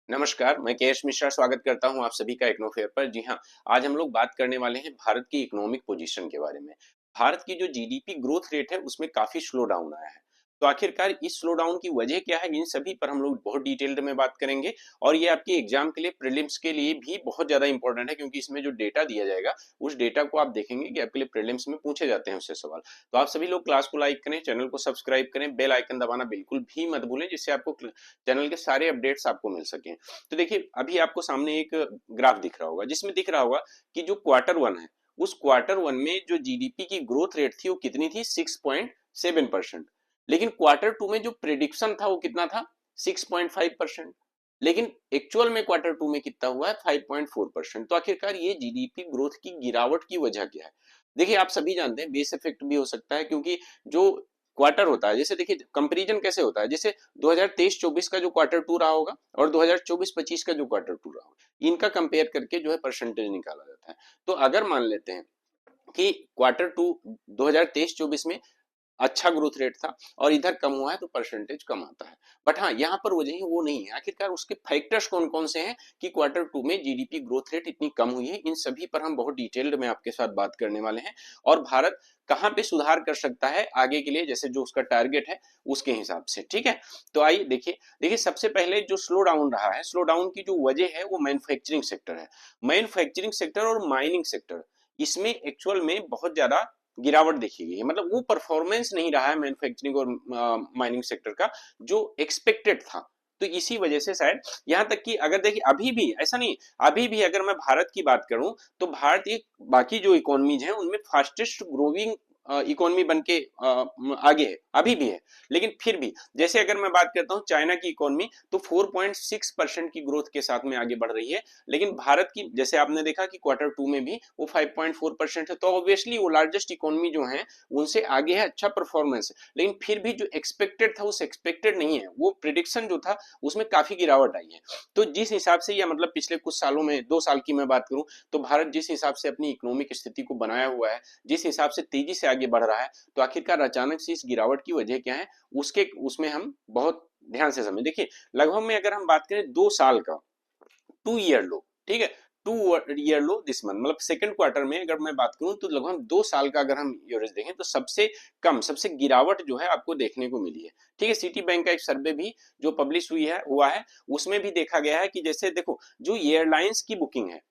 नमस्कार, मैं केएस मिश्रा स्वागत करता हूं आप सभी का इग्नो फेयर पर। जी हाँ, आज हम लोग बात करने वाले हैं भारत की इकोनॉमिक पोजीशन के बारे में। भारत की जो जीडीपी ग्रोथ रेट है उसमें काफी स्लो डाउन आया है। तो आखिरकार इस स्लो डाउन की वजह क्या है, इन सभी पर हम लोग बहुत डिटेल्ड में बात करेंगे। और ये आपके एग्जाम के लिए, प्रीलिम्स के लिए भी बहुत ज्यादा इंपॉर्टेंट है, क्योंकि इसमें जो डेटा दिया जाएगा उस डेटा को आप देखेंगे कि आपके लिए प्रीलिम्स में पूछे जाते हैं उससे सवाल। तो आप सभी लोग क्लास को लाइक करें, चैनल को सब्सक्राइब करें, बेल आइकन दबाना बिल्कुल भी मत भूलें, जिससे आपको चैनल के सारे अपडेट्स आपको मिल सकें। तो देखिए, अभी आपको सामने एक ग्राफ दिख रहा होगा, जिसमें दिख रहा होगा कि जो क्वार्टर वन है, उस क्वार्टर वन में जो जीडीपी की ग्रोथ रेट थी वो कितनी थी, 6.7%। लेकिन क्वार्टर टू में जो प्रिडिक्शन था वो कितना था, 6.5%। लेकिन एक्चुअल में क्वार्टर टू में कितना हुआ है, 5.4%। तो आखिरकार ये जीडीपी ग्रोथ की गिरावट की वजह क्या है? देखिए, आप सभी जानते हैं बेस इफेक्ट भी हो सकता है, क्योंकि जो क्वार्टर होता है, जैसे देखिए कंपैरिजन कैसे होता है, जैसे 2023-24 का जो क्वार्टर टू रहा होगा और 2024-25 का जो क्वार्टर टू रहा होगा, इनका कंपेयर करके जो है परसेंटेज निकाला जाता है। तो अगर मान लेते हैं कि क्वार्टर टू 2023-24 में अच्छा ग्रोथ रेट था और इधर कम हुआ है, तो परसेंटेज कम आता है। बट हाँ, यहाँ पर वजह वो नहीं है। आखिरकार उसके फैक्टर्स कौन कौन से हैं कि क्वार्टर टू में जीडीपी ग्रोथ रेट इतनी कम हुई है, इन सभी पर हम बहुत डिटेल्ड में आपके साथ बात करने वाले हैं। और भारत कहाँ पे सुधार कर सकता है आगे के लिए, जैसे जो उसका टारगेट है उसके हिसाब से। ठीक है, तो आइए देखिए। देखिए, सबसे पहले जो स्लो डाउन रहा है, स्लो डाउन की जो वजह है वो मैन्युफैक्चरिंग सेक्टर है। मैन्युफैक्चरिंग सेक्टर और माइनिंग सेक्टर, इसमें एक्चुअल में बहुत ज्यादा गिरावट देखी गई है। मतलब वो परफॉर्मेंस नहीं रहा है मैन्युफैक्चरिंग और माइनिंग सेक्टर का जो एक्सपेक्टेड था। तो इसी वजह से शायद, यहां तक कि अगर देखिए अभी भी ऐसा नहीं, अभी भी अगर मैं भारत की बात करूं तो भारत एक, बाकी जो इकोनॉमीज हैं उनमें फास्टेस्ट ग्रोइंग इकोनॉमी बन के आगे है, अभी भी है। लेकिन फिर भी, जैसे अगर मैं बात करता हूं चाइना की इकोनॉमी, तो 4.6% की ग्रोथ के साथ में आगे बढ़ रही है। लेकिन भारत की, जैसे आपने देखा कि क्वार्टर टू में भी वो 5.4% है, तो ऑब्वियसली वो लार्जेस्ट इकोनॉमी जो है उनसे आगे है, अच्छा परफॉर्मेंस है। लेकिन फिर भी जो एक्सपेक्टेड था उस एक्सपेक्टेड नहीं है, वो प्रिडिक्शन जो था उसमें काफी गिरावट आई है। तो जिस हिसाब से, या मतलब पिछले कुछ सालों में, 2 साल की मैं बात करूं, तो भारत जिस हिसाब से अपनी इकोनॉमिक स्थिति को बनाया हुआ है, जिस हिसाब से तेजी से आगे बढ़ रहा है, तो आखिरकार अचानक से इस गिरावट की वजह क्या है, उसके उसमें हम बहुत ध्यान से समझें। देखिए, लगभग में अगर हम बात करें 2 साल का, 2 ईयर लो, ठीक है, 2 ईयर लो दिस मंथ, मतलब सेकंड क्वार्टर में अगर मैं बात करूं, तो लगभग 2 साल का अगर हम एवरेज देखें, तो सबसे कम, सबसे गिरावट जो है आपको देखने को मिली है। ठीक है, सिटी बैंक का एक सर्वे भी जो पब्लिश हुआ है, उसमें भी देखा गया है कि जैसे देखो, जो एयरलाइंस की बुकिंग है,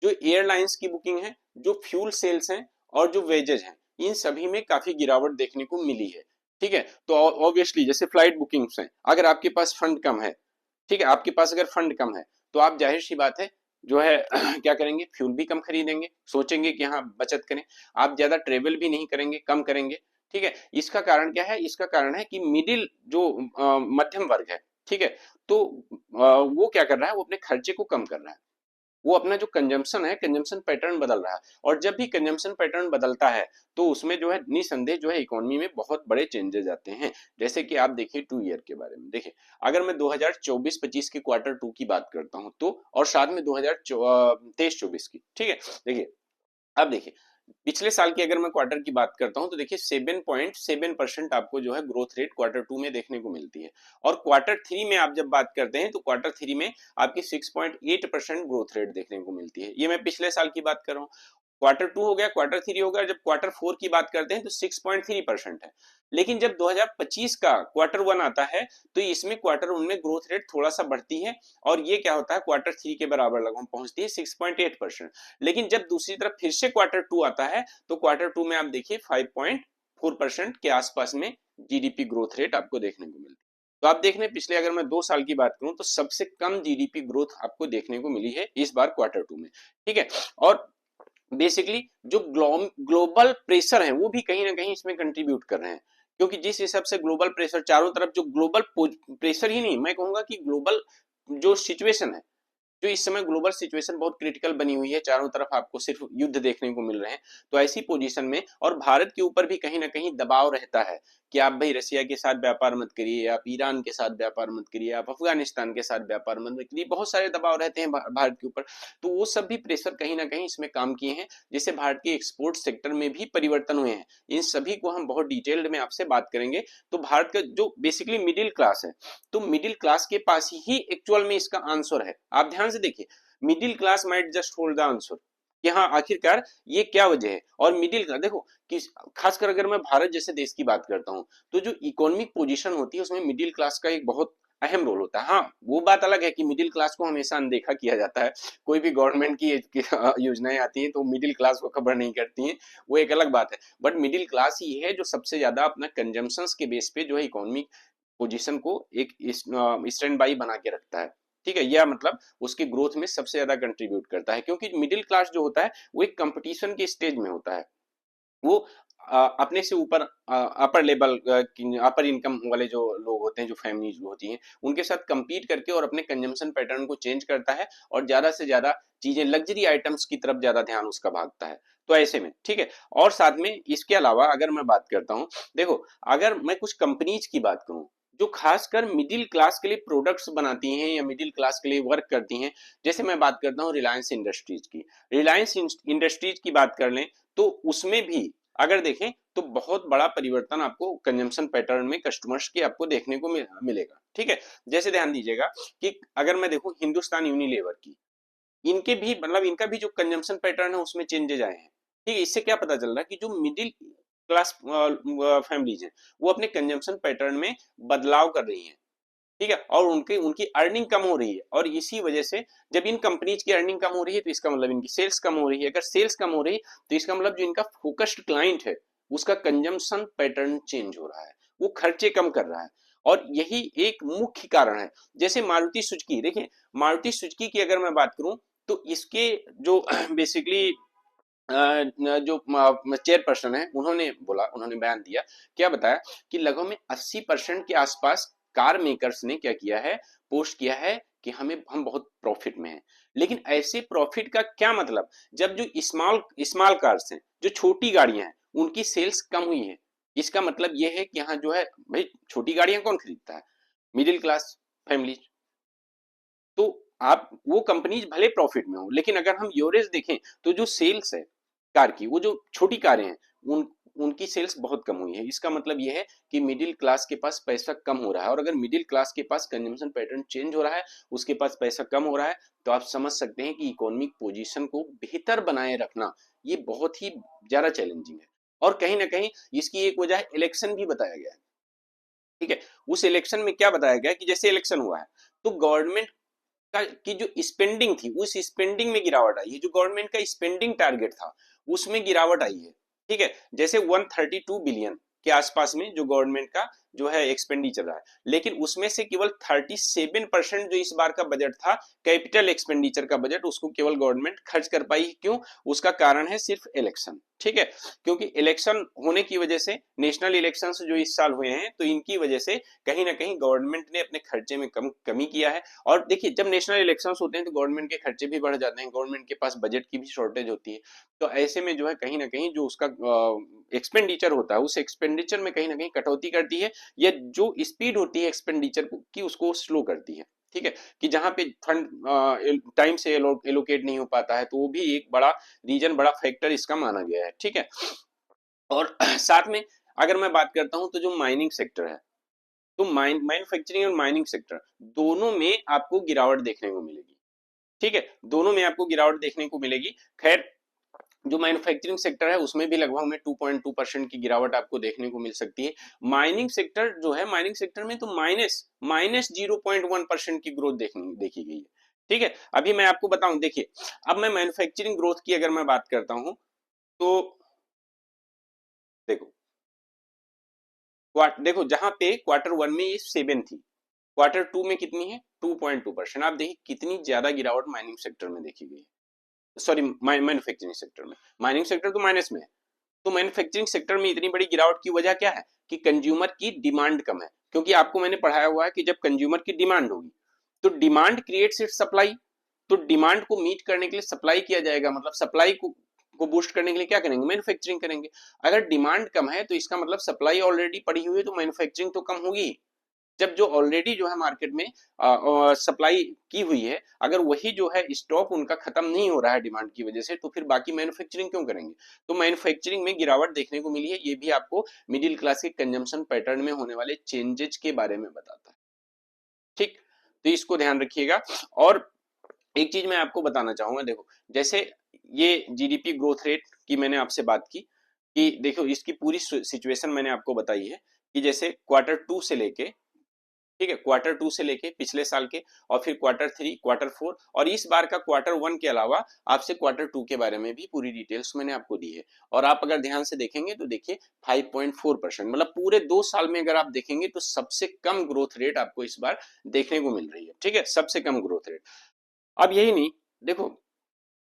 जो एयरलाइंस की बुकिंग है, जो फ्यूल सेल्स हैं और जो वेजेज हैं, इन सभी में काफी गिरावट देखने को मिली है। ठीक है, तो ऑब्वियसली जैसे फ्लाइट बुकिंग्स हैं, अगर आपके पास फंड कम है, ठीक है, आपके पास अगर फंड कम है, तो आप जाहिर सी बात है जो है क्या करेंगे, फ्यूल भी कम खरीदेंगे, सोचेंगे कि हाँ बचत करें। आप ज्यादा ट्रेवल भी नहीं करेंगे, कम करेंगे। ठीक है, इसका कारण क्या है, इसका कारण है कि मिडिल जो मध्यम वर्ग है, ठीक है, तो वो क्या कर रहा है, वो अपने खर्चे को कम कर रहा है, वो अपना जो कंजम्पशन है, कंजम्पशन पैटर्न बदल रहा है। और जब भी कंजम्पशन पैटर्न बदलता है, तो उसमें जो है निसंदेह जो है इकोनॉमी में बहुत बड़े चेंजेस आते हैं। जैसे कि आप देखिए 2 ईयर के बारे में देखिए, अगर मैं 2024-25 की क्वार्टर टू की बात करता हूं, तो और साथ में 2023-24 की, ठीक है, देखिए, अब देखिए, पिछले साल की अगर मैं क्वार्टर की बात करता हूं, तो देखिए 7.7% आपको जो है ग्रोथ रेट क्वार्टर टू में देखने को मिलती है। और क्वार्टर थ्री में आप जब बात करते हैं, तो क्वार्टर थ्री में आपकी 6.8% ग्रोथ रेट देखने को मिलती है। ये मैं पिछले साल की बात कर रहा हूँ। क्वार्टर टू हो गया, क्वार्टर थ्री हो गया, जब क्वार्टर फोर की बात करते हैं तो 6.3% है। लेकिन जब 2025 का क्वार्टर वन आता है, तो इसमें क्वार्टर वन में ग्रोथ रेट थोड़ा सा बढ़ती है, और ये क्या होता है, क्वार्टर थ्री के बराबर लगभग पहुंचती है, 6.8%। लेकिन जब दूसरी तरफ फिर से क्वार्टर टू आता है, तो क्वार्टर टू में आप देखिए 5.4% के आसपास में जीडीपी ग्रोथ रेट आपको देखने को मिलती है। तो आप देख रहे हैं, पिछले अगर मैं 2 साल की बात करूं, तो सबसे कम जीडीपी ग्रोथ आपको देखने को मिली है इस बार क्वार्टर टू में। ठीक है, और बेसिकली जो ग्लोबल प्रेशर है, वो भी कहीं ना कहीं इसमें कंट्रीब्यूट कर रहे हैं। क्योंकि जिस हिसाब से ग्लोबल प्रेशर चारों तरफ, जो ग्लोबल प्रेशर ही नहीं, मैं कहूंगा कि ग्लोबल जो सिचुएशन है, जो इस समय ग्लोबल सिचुएशन बहुत क्रिटिकल बनी हुई है, चारों तरफ आपको सिर्फ युद्ध देखने को मिल रहे हैं। तो ऐसी पोजीशन में और भारत के ऊपर भी कहीं ना कहीं दबाव रहता है कि आप भाई रसिया के साथ व्यापार मत करिए, आप ईरान के साथ व्यापार मत करिए, आप अफगानिस्तान के साथ व्यापार मत करिए, बहुत सारे दबाव रहते हैं भारत के ऊपर। तो वो सब भी प्रेशर कहीं ना कहीं इसमें काम किए हैं, जिससे भारत के एक्सपोर्ट सेक्टर में भी परिवर्तन हुए हैं। इन सभी को हम बहुत डिटेल्ड में आपसे बात करेंगे। तो भारत का जो बेसिकली मिडिल क्लास है, तो मिडिल क्लास के पास ही एक्चुअल में इसका आंसर है। आप ध्यान से देखिए, middle class might just hold the answer कि हाँ आखिरकार ये क्या वजह है। और मिडिल क्लास देखो कि खासकर अगर मैं भारत जैसे देश की बात करता हूँ, तो जो इकोनॉमिक पोजीशन होती है उसमें मिडिल क्लास का एक बहुत अहम रोल होता है। हाँ वो बात अलग है कि मिडिल क्लास को हमेशा अनदेखा किया जाता है, कोई भी गवर्नमेंट की योजनाएं आती हैं तो मिडिल क्लास को खबर नहीं करती हैं, वो एक अलग बात है। बट मिडिल क्लास ही है जो सबसे ज्यादा अपना कंजम्पशन के बेस पे जो है इकोनॉमिक पोजीशन को एक स्टैंड बाई बना के रखता है। ठीक है, यह मतलब उसके ग्रोथ में सबसे ज्यादा कंट्रीब्यूट करता है, क्योंकि मिडिल क्लास जो होता है वो एक कंपटीशन के स्टेज में होता है। वो अपने से ऊपर अपर लेवल अपर इनकम वाले जो लोग होते हैं, जो फैमिली होती हैं, उनके साथ compete करके और अपने कंजम्पशन पैटर्न को चेंज करता है और ज्यादा से ज्यादा चीजें लग्जरी आइटम्स की तरफ ज्यादा ध्यान उसका भागता है। तो ऐसे में ठीक है। और साथ में इसके अलावा अगर मैं बात करता हूँ, देखो अगर मैं कुछ कंपनीज की बात करूँ जो खासकर मिडिल क्लास के लिए प्रोडक्ट्स बनाती हैं या मिडिल क्लास के लिए वर्क करती हैं, जैसे मैं बात करता हूँ रिलायंस इंडस्ट्रीज की। रिलायंस इंडस्ट्रीज की बात कर लें तो उसमें भी अगर देखें तो बहुत बड़ा परिवर्तन आपको कंजम्पशन पैटर्न में कस्टमर्स के आपको देखने को मिलेगा। ठीक है, जैसे ध्यान दीजिएगा कि अगर मैं देखूं हिंदुस्तान यूनिलीवर की, इनके भी मतलब इनका भी जो कंजम्पशन पैटर्न है उसमें चेंजेज आए हैं। ठीक है, इससे क्या पता चल रहा है कि जो मिडिल क्लास फैमिलीज हैं वो अपने कंजम्पशन पैटर्न में बदलाव कर रही हैं। ठीक है, और उनकी उनकी अर्निंग कम हो रही है, और इसी वजह से जब इन कंपनीज की अर्निंग कम हो रही है तो इसका मतलब इनकी सेल्स कम हो रही है। अगर सेल्स कम हो रही है तो इसका मतलब जो इनका फोकस्ड क्लाइंट है उसका कंजम्पशन पैटर्न चेंज हो रहा है, वो खर्चे कम कर रहा है। और यही एक मुख्य कारण है। जैसे मारुति सुजुकी, देखिए मारुति सुजुकी की अगर मैं बात करूं तो इसके जो बेसिकली जो चेयरपर्सन है उन्होंने बोला, उन्होंने बयान दिया, क्या बताया कि लगभग में 80% के आसपास कार मेकर्स ने क्या किया है, पोस्ट किया है कि हम बहुत प्रॉफिट में हैं। लेकिन ऐसे प्रॉफिट का क्या मतलब, जब जो स्मॉल स्मॉल कार्स हैं, जो छोटी गाड़ियां हैं, उनकी सेल्स कम हुई है। इसका मतलब यह है कि यहाँ जो है भाई छोटी गाड़ियां कौन खरीदता है, मिडिल क्लास फैमिली। तो आप वो कंपनीज भले प्रॉफिट में हो, लेकिन अगर हम एवरेज देखें तो जो सेल्स है कार की, वो जो छोटी कारें हैं उन उनकी सेल्स बहुत कम हुई है। इसका मतलब यह है कि मिडिल क्लास के पास पैसा कम हो रहा है, और अगर मिडिल क्लास के पास कंजम्पशन पैटर्न चेंज हो रहा है, उसके पास पैसा कम हो रहा है, तो आप समझ सकते हैं कि इकोनॉमिक पोजीशन को बेहतर बनाए रखना ये बहुत ही ज्यादा चैलेंजिंग है। और कहीं ना कहीं इसकी एक वजह इलेक्शन भी बताया गया है। ठीक है, उस इलेक्शन में क्या बताया गया कि जैसे इलेक्शन हुआ है तो गवर्नमेंट की जो स्पेंडिंग थी उस स्पेंडिंग में गिरावट आई है, जो गवर्नमेंट का स्पेंडिंग टारगेट था उसमें गिरावट आई है। ठीक है, जैसे 132 बिलियन के आसपास में जो गवर्नमेंट का जो है एक्सपेंडिचर रहा है, लेकिन उसमें से केवल 37% जो इस बार का बजट था कैपिटल एक्सपेंडिचर का बजट, उसको केवल गवर्नमेंट खर्च कर पाई। क्यों? उसका कारण है सिर्फ इलेक्शन। ठीक है, क्योंकि इलेक्शन होने की वजह से, नेशनल इलेक्शन जो इस साल हुए हैं, तो इनकी वजह से कहीं ना कहीं गवर्नमेंट ने अपने खर्चे में कमी किया है। और देखिए जब नेशनल इलेक्शंस होते हैं तो गवर्नमेंट के खर्चे भी बढ़ जाते हैं, गवर्नमेंट के पास बजट की भी शॉर्टेज होती है। तो ऐसे में जो है कहीं ना कहीं जो उसका एक्सपेंडिचर होता है उस एक्सपेंडिचर में कहीं ना कहीं कटौती करती है, या जो स्पीड होती है एक्सपेंडिचर की उसको स्लो करती है। ठीक है, कि जहां पे फंड टाइम से एलोकेट नहीं हो पाता है, तो वो भी एक बड़ा रीजन, बड़ा फैक्टर इसका माना गया है। ठीक है, और साथ में अगर मैं बात करता हूं तो जो माइनिंग सेक्टर है, तो मैन्युफैक्चरिंग और माइनिंग सेक्टर दोनों में आपको गिरावट देखने को मिलेगी। ठीक है, दोनों में आपको गिरावट देखने को मिलेगी। खैर जो मैन्युफैक्चरिंग सेक्टर है उसमें भी लगभग में 2.2% की गिरावट आपको देखने को मिल सकती है। माइनिंग सेक्टर जो है, माइनिंग सेक्टर में तो माइनस माइनस 0.1% की ग्रोथ देखी गई है। ठीक है, अभी मैं आपको बताऊं, देखिए अब मैं मैन्युफैक्चरिंग ग्रोथ की अगर मैं बात करता हूं तो देखो देखो जहां पे क्वार्टर वन में ये 7 थी, क्वार्टर टू में कितनी है, 2.2%। आप देखिए कितनी ज्यादा गिरावट माइनिंग सेक्टर में देखी गई है, सॉरी मैन्युफैक्चरिंग सेक्टर में। माइनिंग सेक्टर तो माइनस में है, तो मैन्युफैक्चरिंग सेक्टर में इतनी बड़ी गिरावट की वजह क्या है कि कंज्यूमर की डिमांड कम है। क्योंकि आपको मैंने पढ़ाया हुआ है कि जब कंज्यूमर की डिमांड होगी तो डिमांड क्रिएट्स इट्स सप्लाई, तो डिमांड को मीट करने के लिए सप्लाई किया जाएगा, मतलब सप्लाई को बूस्ट करने के लिए क्या करेंगे, मैन्युफैक्चरिंग करेंगे। अगर डिमांड कम है तो इसका मतलब सप्लाई ऑलरेडी पड़ी हुई है, तो मैन्युफैक्चरिंग तो कम होगी। जब जो ऑलरेडी जो है मार्केट में सप्लाई की हुई है, अगर वही जो है स्टॉक उनका खत्म नहीं हो रहा है डिमांड की वजह से, तो फिर बाकी मैन्युफैक्चरिंग क्यों करेंगे। तो मैन्युफैक्चरिंग में गिरावट देखने को मिली है, ये भी आपको मिडिल क्लास के कंजम्पशन पैटर्न में होने वाले चेंजेस के बारे में बताता है। ठीक, तो इसको ध्यान रखिएगा। और एक चीज मैं आपको बताना चाहूंगा, देखो जैसे ये जीडीपी ग्रोथ रेट की मैंने आपसे बात की कि देखो इसकी पूरी सिचुएशन मैंने आपको बताई है कि जैसे क्वार्टर टू से लेके, ठीक है, क्वार्टर टू से लेके पिछले साल के, और फिर क्वार्टर थ्री, क्वार्टर फोर, और इस बार का क्वार्टर वन के अलावा आपसे क्वार्टर टू के बारे में भी पूरी डिटेल्स मैंने आपको दी है। और आप अगर ध्यान से देखेंगे तो देखिए 5.4%, मतलब पूरे 2 साल में अगर आप देखेंगे तो सबसे कम ग्रोथ रेट आपको इस बार देखने को मिल रही है। ठीक है, सबसे कम ग्रोथ रेट। अब यही नहीं, देखो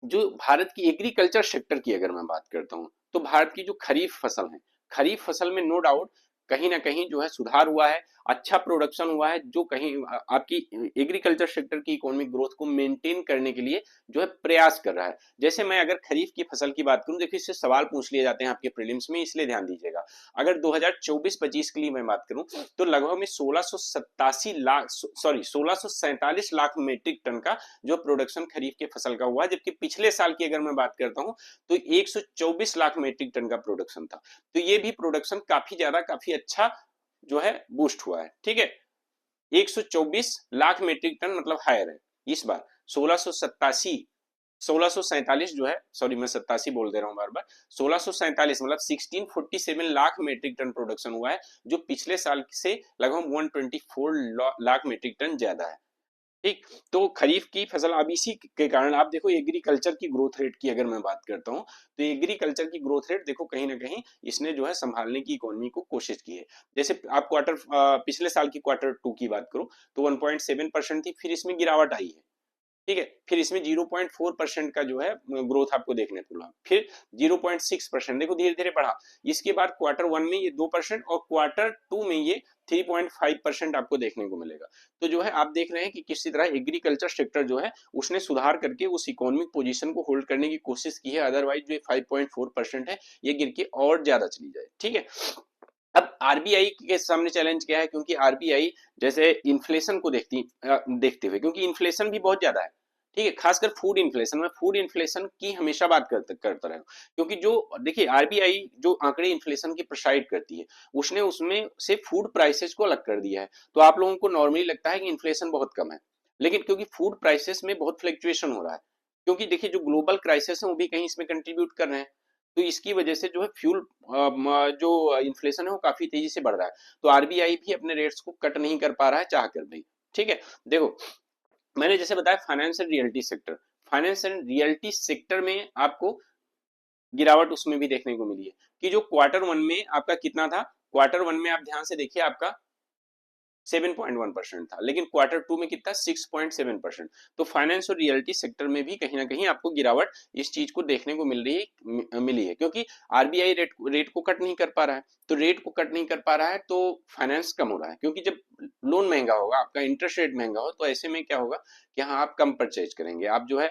जो भारत की एग्रीकल्चर सेक्टर की अगर मैं बात करता हूं, तो भारत की जो खरीफ फसल है, खरीफ फसल में नो डाउट कहीं ना कहीं जो है सुधार हुआ है, अच्छा प्रोडक्शन हुआ है, जो कहीं आपकी एग्रीकल्चर सेक्टर की इकोनॉमिक ग्रोथ को मेंटेन करने के लिए जो है प्रयास कर रहा है। जैसे मैं अगर खरीफ की फसल की बात करूं, देखिए इससे सवाल पूछ लिए जाते हैं आपके प्रीलिम्स में, इसलिए ध्यान दीजिएगा। अगर 2024-25 के लिए मैं बात करूं तो लगभग में 1647 लाख मीट्रिक टन का जो प्रोडक्शन खरीफ के फसल का हुआ, जबकि पिछले साल की अगर मैं बात करता हूं तो 124 लाख मीट्रिक टन का प्रोडक्शन था। तो ये भी प्रोडक्शन काफी ज्यादा, काफी अच्छा जो है बूस्ट हुआ है। ठीक है, 124 लाख मीट्रिक टन मतलब हायर है इस बार। 1647 जो है, सॉरी मैं 87 बोल दे रहा हूं बार बार, 1647 मतलब 1647 लाख मीट्रिक टन प्रोडक्शन हुआ है, जो पिछले साल से लगभग 124 लाख मीट्रिक टन ज्यादा है। ठीक, तो खरीफ की फसल, अब इसी के कारण आप देखो एग्रीकल्चर की ग्रोथ रेट की अगर मैं बात करता हूं, तो एग्रीकल्चर की ग्रोथ रेट देखो कहीं ना कहीं इसने जो है संभालने की इकोनॉमी को कोशिश की है। जैसे आप पिछले साल की क्वार्टर टू की बात करो तो 1.7% थी, फिर इसमें गिरावट आई है। ठीक है, फिर इसमें 0.4% का जो है ग्रोथ आपको देखने को मिला, फिर 0.6%, देखो धीरे धीरे बढ़ा। इसके बाद क्वार्टर वन में ये 2% और क्वार्टर टू में ये 3.5% आपको देखने को मिलेगा। तो जो है आप देख रहे हैं कि किसी तरह एग्रीकल्चर सेक्टर जो है उसने सुधार करके उस इकोनॉमिक पोजीशन को होल्ड करने की कोशिश की है, अदरवाइज जो 5.4% है ये गिर के और ज्यादा चली जाए। ठीक है, अब आरबीआई के सामने चैलेंज क्या है, क्योंकि आरबीआई जैसे इन्फ्लेशन को देखते हुए, क्योंकि इन्फ्लेशन भी बहुत ज्यादा है। ठीक है, खासकर फूड इन्फ्लेशन में, फूड इन्फ्लेशन की हमेशा बात करता रहा, क्योंकि जो देखिए आरबीआई जो आंकड़े इन्फ्लेशन की प्रोसाइड करती है, उसने उसमें से फूड प्राइसेस को अलग कर दिया है। तो आप लोगों को नॉर्मली लगता है कि इन्फ्लेशन बहुत कम है, लेकिन क्योंकि फूड प्राइसेस में बहुत फ्लक्चुएशन हो रहा है, क्योंकि देखिए जो ग्लोबल क्राइसिस है वो भी कहीं इसमें कंट्रीब्यूट कर रहे हैं, तो इसकी वजह से जो है फ्यूल जो इन्फ्लेशन है वो काफी तेजी से बढ़ रहा है। तो आरबीआई भी अपने रेट्स को कट नहीं कर पा रहा है चाह कर भी। ठीक है, देखो मैंने जैसे बताया finance and realty sector, finance and realty sector में आपको गिरावट उसमें भी देखने को मिली है कि जो क्वार्टर वन में आपका कितना था, क्वार्टर वन में आप ध्यान से देखिए आपका 7.1% था, लेकिन क्वार्टर टू में कितना 6.7%। तो फाइनेंस और रियल्टी सेक्टर में भी कहीं ना कहीं आपको गिरावट इस चीज को देखने को मिली है, क्योंकि आरबीआई रेट को कट नहीं कर पा रहा है। तो रेट को कट नहीं कर पा रहा है तो फाइनेंस कम हो रहा है, क्योंकि जब लोन महंगा होगा, आपका इंटरेस्ट रेट महंगा हो, तो ऐसे में क्या होगा कि हाँ आप कम परचेज करेंगे, आप जो है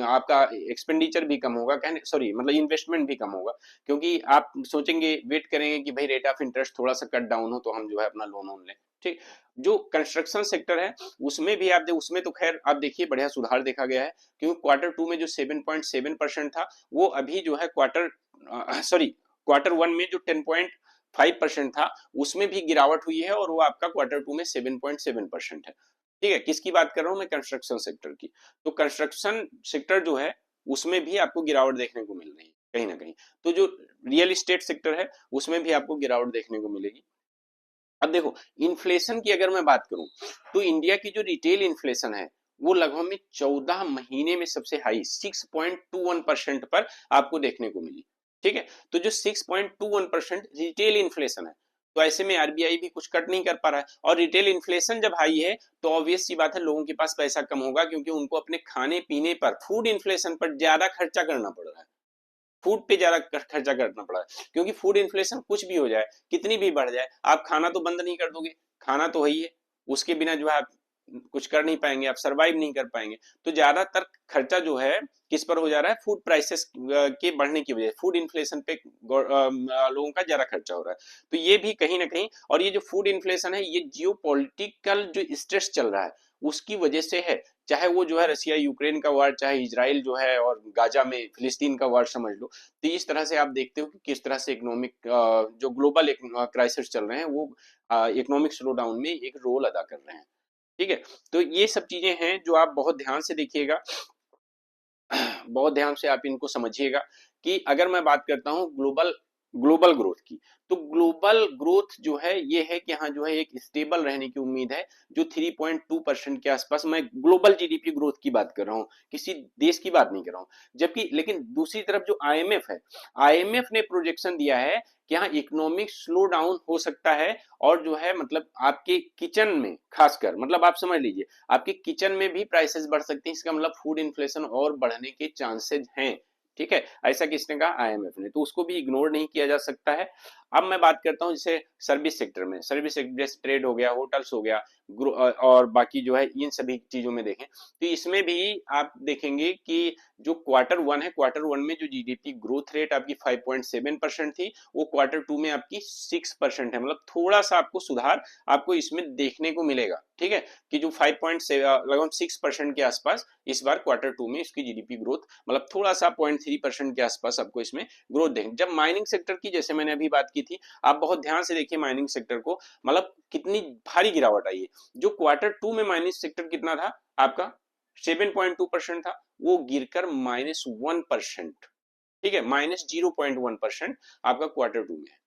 आपका एक्सपेंडिचर भी कम होगा, कहने सॉरी मतलब इन्वेस्टमेंट भी कम होगा, क्योंकि आप सोचेंगे, वेट करेंगे कि भाई रेट ऑफ इंटरेस्ट थोड़ा सा कट डाउन हो तो हम जो है अपना लोन लें। ठीक, जो कंस्ट्रक्शन सेक्टर है उसमें भी उसमें तो खैर आप देखिए बढ़िया सुधार देखा गया है, क्योंकि क्वार्टर टू में जो 7.7% था वो अभी जो है क्वार्टर वन में जो 10.5% था उसमें भी गिरावट हुई है, और वो आपका क्वार्टर टू में 7.7% है। ठीक है, किसकी बात कर रहा हूं मैं, कंस्ट्रक्शन सेक्टर की। तो कंस्ट्रक्शन सेक्टर जो है उसमें भी आपको गिरावट देखने को मिल रही है कहीं ना कहीं। तो जो रियल एस्टेट सेक्टर है उसमें भी आपको गिरावट देखने को मिलेगी। अब देखो इन्फ्लेशन की अगर मैं बात करूं तो इंडिया की जो रिटेल इन्फ्लेशन है वो लगभग में 14 महीने में सबसे हाई 6.21% पर आपको देखने को मिली। ठीक है, तो जो 6.21% रिटेल इन्फ्लेशन है, तो ऐसे में आरबीआई भी कुछ कट नहीं कर पा रहा है, और रिटेल इन्फ्लेशन जब हाई है तो ऑब्वियस सी बात है लोगों के पास पैसा कम होगा, क्योंकि उनको अपने खाने पीने पर, फूड इन्फ्लेशन पर ज्यादा खर्चा करना पड़ रहा है, फूड पे ज्यादा खर्चा करना पड़ा है, क्योंकि फूड इन्फ्लेशन कुछ भी हो जाए, कितनी भी बढ़ जाए, आप खाना तो बंद नहीं कर दोगे, खाना तो है ही है, उसके बिना जो है कुछ कर नहीं पाएंगे, आप सरवाइव नहीं कर पाएंगे। तो ज्यादातर खर्चा जो है किस पर हो जा रहा है, फूड प्राइसेस के बढ़ने की वजह, फूड इन्फ्लेशन पे लोगों का ज्यादा खर्चा हो रहा है। तो ये भी कहीं ना कहीं, और ये जो फूड इन्फ्लेशन है ये जियो पॉलिटिकल जो स्ट्रेस चल रहा है उसकी वजह से है। चाहे वो जो है रसिया यूक्रेन का वार, चाहे इजराइल जो है और गाजा में फिलिस्तीन का वार समझ लो। तो इस तरह से आप देखते हो कि किस तरह से इकोनॉमिक जो ग्लोबल क्राइसिस चल रहे हैं वो इकोनॉमिक स्लो डाउन में एक रोल अदा कर रहे हैं। ठीक है, तो ये सब चीजें हैं जो आप बहुत ध्यान से देखिएगा, बहुत ध्यान से आप इनको समझिएगा कि अगर मैं बात करता हूं ग्लोबल ग्लोबल ग्रोथ की, तो ग्लोबल ग्रोथ जो है ये है कि हाँ जो है एक स्टेबल रहने की उम्मीद है, जो 3.2% के आसपास, मैं ग्लोबल जीडीपी ग्रोथ की बात कर रहा हूं, किसी देश की बात नहीं कर रहा हूं। जबकि लेकिन दूसरी तरफ जो आईएमएफ है, आईएमएफ ने प्रोजेक्शन दिया है कि हाँ इकोनॉमिक स्लो डाउन हो सकता है, और जो है मतलब आपके किचन में खासकर, मतलब आप समझ लीजिए आपके किचन में भी प्राइसेस बढ़ सकती हैं, इसका मतलब फूड इन्फ्लेशन और बढ़ने के चांसेस हैं। ठीक है, ऐसा किसने कहा, आईएमएफ ने, तो उसको भी इग्नोर नहीं किया जा सकता है। अब मैं बात करता हूं जैसे सर्विस सेक्टर में, सर्विस सेक्टर जैसे ट्रेड हो गया, होटल्स हो गया, और बाकी जो है इन सभी चीजों में देखें तो इसमें भी आप देखेंगे कि जो क्वार्टर वन है, क्वार्टर वन में जो जीडीपी ग्रोथ रेट आपकी 5.7% थी, वो क्वार्टर टू में आपकी 6% है, मतलब थोड़ा सा आपको सुधार आपको इसमें देखने को मिलेगा। ठीक है, कि जो 5.7 लगभग 6% के आसपास इस बार क्वार्टर टू में इसकी जीडीपी ग्रोथ, मतलब थोड़ा सा 0.3% के आसपास आपको इसमें ग्रोथ देखेंगे। जब माइनिंग सेक्टर की जैसे मैंने अभी बात की थी, आप बहुत ध्यान से देखिए माइनिंग सेक्टर को, मतलब कितनी भारी गिरावट आई है। जो क्वार्टर टू में माइनिंग सेक्टर कितना था आपका, 7.2% था, वो गिरकर -1%। ठीक है, -0.1% आपका क्वार्टर टू में है।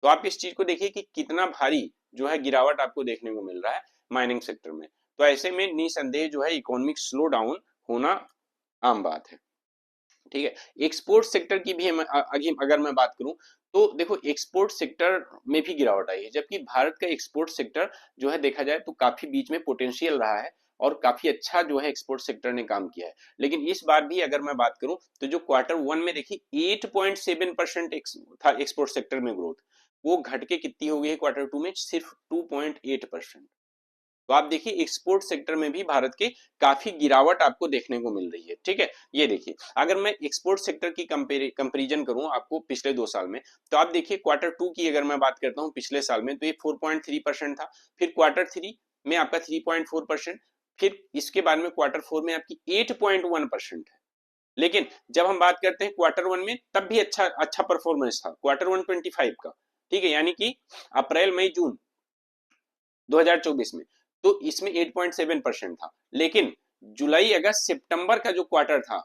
तो आप इस चीज को देखिए कि कितना भारी जो है गिरावट आपको देखने को मिल रहा है माइनिंग सेक्टर में। तो ऐसे में निसंदेह जो है इकोनॉमिक स्लो डाउन होना आम बात है। ठीक है, एक्सपोर्ट सेक्टर की भी अगर मैं बात करूं तो देखो एक्सपोर्ट सेक्टर में भी गिरावट आई है, जबकि भारत का एक्सपोर्ट सेक्टर जो है देखा जाए तो काफी बीच में पोटेंशियल रहा है, और काफी अच्छा जो है एक्सपोर्ट सेक्टर ने काम किया है। लेकिन इस बार भी अगर मैं बात करूं तो जो क्वार्टर वन में देखिए 8.7% था एक्सपोर्ट सेक्टर में ग्रोथ, वो घट के कितनी हो गई है क्वार्टर टू में, सिर्फ 2.8%। तो आप देखिए एक्सपोर्ट सेक्टर में भी भारत के काफी गिरावट आपको देखने को मिल रही है। ठीक है, ये देखिए अगर मैं एक्सपोर्ट सेक्टर की कंपेरिजन करूं आपको पिछले 2 साल में, तो आप देखिए क्वार्टर टू की अगर मैं बात करता हूं पिछले साल में, तो ये 4.3% था, फिर क्वार्टर थ्री में आपका 3.4%, फिर इसके बाद में क्वार्टर फोर में आपकी 8.1% है। लेकिन जब हम बात करते हैं क्वार्टर वन में, तब भी अच्छा अच्छा परफॉर्मेंस था क्वार्टर वन 25 का। ठीक है, यानी कि अप्रैल मई जून 2024 में, तो इसमें 8.7% था। लेकिन जुलाई अगस्त सितंबर का जो क्वार्टर था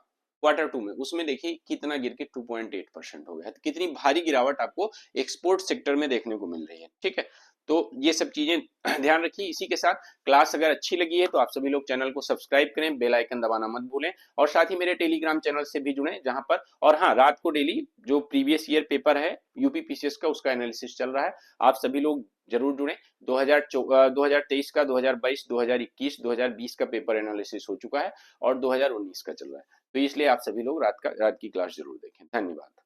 क्वार्टर टू में, उसमें देखिए कितना गिर के 2.8% हो गया है। तो कितनी भारी गिरावट आपको एक्सपोर्ट सेक्टर में देखने को मिल रही है। ठीक है, तो ये सब चीजें ध्यान रखिए। इसी के साथ क्लास अगर अच्छी लगी है तो आप सभी लोग चैनल को सब्सक्राइब करें, बेल आइकन दबाना मत भूलें, और साथ ही मेरे टेलीग्राम चैनल से भी जुड़ें जहां पर, और हाँ रात को डेली जो प्रीवियस ईयर पेपर है यूपी पीसीएस का उसका एनालिसिस चल रहा है, आप सभी लोग जरूर जुड़ें। 2023 का, 2022, 2021, 2020 का पेपर एनालिसिस हो चुका है, और 2019 का चल रहा है, तो इसलिए आप सभी लोग रात की क्लास जरूर देखें। धन्यवाद।